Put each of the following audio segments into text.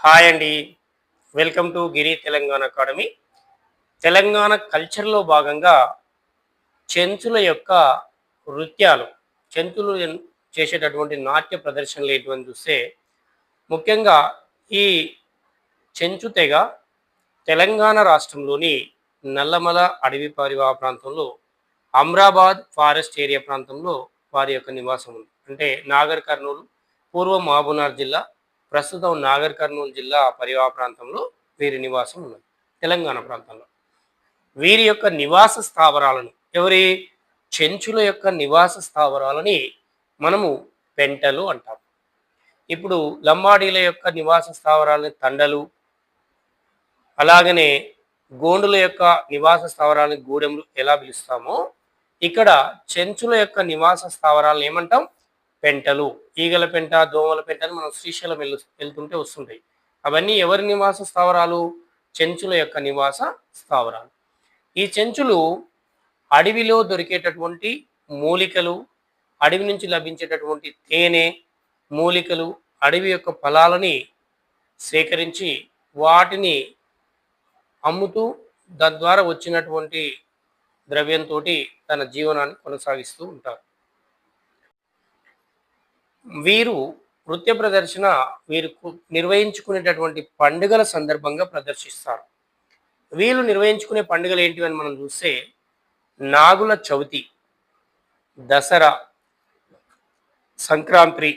Hi అండి. Welcome to Giri Telangana academy. Telangana కల్చర్‌లో భాగంగా చెంచుల యొక్క నృత్యాలు, చెంచులు చేసేటటువంటి నాట్య ప్రదర్శనలు ఏంటివని చూస్తే, ముఖ్యంగా ఈ చెంచు తెగ తెలంగాణ రాష్ట్రంలోని నల్లమల అడవి పరివాహ ప్రాంతంలో, అమ్రాబాద్ ఫారెస్ట్ ఏరియా ప్రాంతంలో వారి యొక్క నివాసం ఉంది. అంటే నాగర్ కర్నూలు, పూర్వం మహబూబ్‌నగర్ జిల్లా, ప్రస్తుతం నాగర్ కర్నూలు జిల్లా పరివాహ ప్రాంతంలో వీరి నివాసం ఉన్నది. తెలంగాణ ప్రాంతంలో. వీరి యొక్క నివాస స్థావరాలను ఎవరి చెంచుల యొక్క నివాస స్థావరాలని మనము పెంటలు అంటాం. ఇప్పుడు లంబాడీల యొక్క నివాస స్థావరాలని తండలు, అలాగనే గోండుల యొక్క నివాస స్థావరాలని గూడెంలు ఎలా పిలుస్తామో, ఇక్కడ చెంచుల యొక్క నివాస స్థావరాలను ఏమంటాం? పెంటలు. ఈగల పెంట, దోమల పెంట అని మనం శ్రీశైలం వెళ్తుంటే వస్తుంటాయి. అవన్నీ ఎవరి నివాస స్థావరాలు? చెంచుల యొక్క నివాస స్థావరాలు. ఈ చెంచులు అడవిలో దొరికేటటువంటి మూలికలు, అడవి నుంచి లభించేటటువంటి తేనె, మూలికలు, అడవి యొక్క ఫలాలని సేకరించి వాటిని అమ్ముతూ తద్వారా వచ్చినటువంటి ద్రవ్యంతోటి తన జీవనాన్ని కొనసాగిస్తూ ఉంటారు. వీరు నృత్య ప్రదర్శన వీరు నిర్వహించుకునేటటువంటి పండుగల సందర్భంగా ప్రదర్శిస్తారు. వీళ్ళు నిర్వహించుకునే పండుగలు ఏంటివని మనం చూస్తే, నాగుల చవితి, దసరా, సంక్రాంతి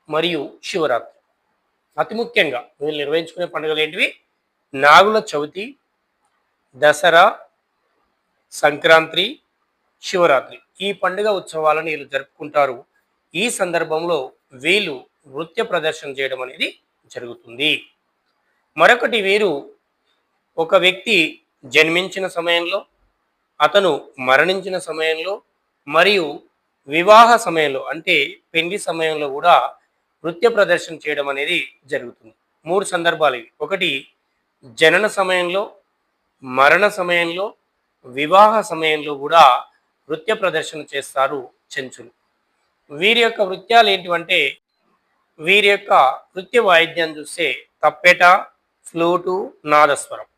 మరియు శివరాత్రి. అతి ముఖ్యంగా వీళ్ళు నిర్వహించుకునే పండుగలు ఏంటివి? నాగుల చవితి, దసరా, సంక్రాంతి, శివరాత్రి. ఈ పండుగ ఉత్సవాలను వీళ్ళు జరుపుకుంటారు. ఈ సందర్భంలో వీళ్ళు నృత్య ప్రదర్శన చేయడం అనేది జరుగుతుంది. మరొకటి, వీరు ఒక వ్యక్తి జన్మించిన సమయంలో, అతను మరణించిన సమయంలో, మరియు వివాహ సమయంలో అంటే పెళ్లి సమయంలో కూడా నృత్య ప్రదర్శన చేయడం అనేది జరుగుతుంది. 3 సందర్భాలు ఇవి. ఒకటి జనన సమయంలో, మరణ సమయంలో, వివాహ సమయంలో కూడా నృత్య ప్రదర్శన చేస్తారు చెంచులు. వీరి యొక్క నృత్యాలు ఏంటివంటే, వీరి యొక్క నృత్య వాయిద్యాన్ని చూస్తే తప్పెట, ఫ్లూటు, నాదస్వరం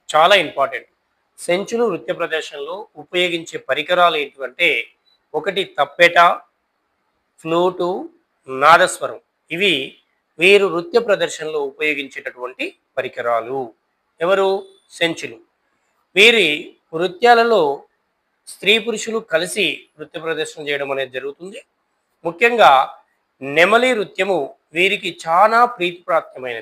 చాలా ఇంపార్టెంట్. చెంచులు నృత్య ప్రదర్శనలో ఉపయోగించే పరికరాలు ఏంటివంటే, ఒకటి తప్పెట, ఫ్లూటు, నాదస్వరం. ఇవి వీరు నృత్య ప్రదర్శనలో ఉపయోగించేటటువంటి పరికరాలు. ఎవరు? చెంచులు. వీరి నృత్యాలలో స్త్రీ పురుషులు కలిసి నృత్య ప్రదర్శన చేయడం అనేది జరుగుతుంది. ముఖ్యంగా నెమలి నృత్యము వీరికి చాలా ప్రీతిప్రాప్తమైనది.